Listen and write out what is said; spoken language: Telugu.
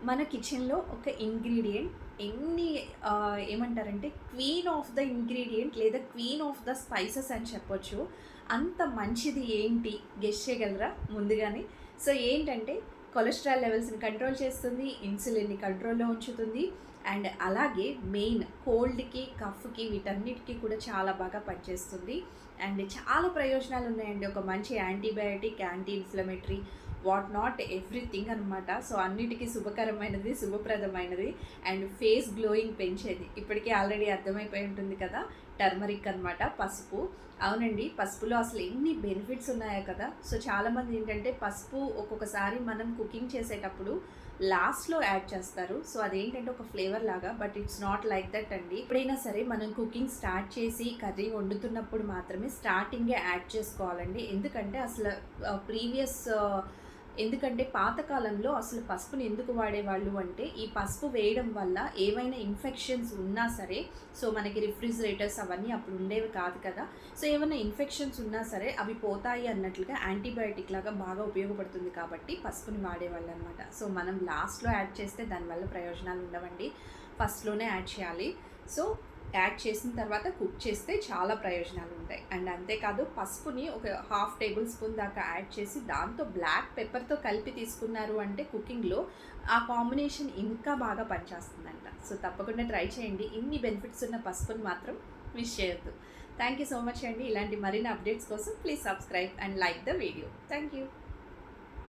మన కిచెన్లో ఒక ఇంగ్రీడియంట్ ఎన్ని ఏమంటారంటే క్వీన్ ఆఫ్ ద ఇంగ్రీడియంట్ లేదా క్వీన్ ఆఫ్ ద స్పైసెస్ అని చెప్పొచ్చు. అంత మంచిది ఏంటి గెస్ చేయగలరా ముందుగానే? సో ఏంటంటే కొలెస్ట్రాల్ లెవెల్స్ని కంట్రోల్ చేస్తుంది, ఇన్సులిన్ని కంట్రోల్లో ఉంచుతుంది, అండ్ అలాగే మెయిన్ కోల్డ్కి, కఫ్కి వీటన్నిటికీ కూడా చాలా బాగా పనిచేస్తుంది. అండ్ చాలా ప్రయోజనాలు ఉన్నాయండి. ఒక మంచి antibiotic, anti inflammatory, what not everything అనమాట. సో అన్నిటికీ శుభకరమైనది, శుభప్రదమైనది, అండ్ ఫేస్ గ్లోయింగ్ పెంచేది. ఇప్పటికీ ఆల్రెడీ అర్థమైపోయి ఉంటుంది కదా, టర్మరిక్ అనమాట, పసుపు. అవునండి, పసుపులో అసలు ఎన్ని బెనిఫిట్స్ ఉన్నాయో కదా. సో చాలామంది ఏంటంటే పసుపు ఒక్కొక్కసారి మనం కుకింగ్ చేసేటప్పుడు లాస్ట్లో యాడ్ చేస్తారు. సో అదేంటంటే ఒక ఫ్లేవర్ లాగా, but it's not like that అండి. ఎప్పుడైనా సరే మనం కుకింగ్ స్టార్ట్ చేసి కర్రీ వండుతున్నప్పుడు మాత్రమే స్టార్టింగే యాడ్ చేసుకోవాలండి. ఎందుకంటే అసలు ఎందుకంటే పాతకాలంలో అసలు పసుపుని ఎందుకు వాడేవాళ్ళు అంటే, ఈ పసుపు వేయడం వల్ల ఏవైనా ఇన్ఫెక్షన్స్ ఉన్నా సరే, సో మనకి రిఫ్రిజిరేటర్స్ అవన్నీ అప్పుడు ఉండేవి కాదు కదా. సో ఏమైనా ఇన్ఫెక్షన్స్ ఉన్నా సరే అవి పోతాయి అన్నట్లుగా యాంటీబయాటిక్ లాగా బాగా ఉపయోగపడుతుంది కాబట్టి పసుపుని వాడేవాళ్ళు అనమాట. సో మనం లాస్ట్లో యాడ్ చేస్తే దానివల్ల ప్రయోజనాలు ఉండవండి, ఫస్ట్లోనే యాడ్ చేయాలి. సో యాడ్ చేసిన తర్వాత కుక్ చేస్తే చాలా ప్రయోజనాలు ఉంటాయి. అండ్ అంతేకాదు పసుపుని ఒక 1/2 టేబుల్ స్పూన్ దాకా యాడ్ చేసి దాంతో బ్లాక్ పెప్పర్తో కలిపి తీసుకున్నారు అంటే కుకింగ్లో ఆ కాంబినేషన్ ఇంకా బాగా పనిచేస్తుందంట. సో తప్పకుండా ట్రై చేయండి. ఇన్ని బెనిఫిట్స్ ఉన్న పసుపుని మాత్రం మిస్ చేయొద్దు. థ్యాంక్ యూ సో మచ్ అండి. ఇలాంటి మరిన్ని అప్డేట్స్ కోసం please subscribe and like the video. Thank you.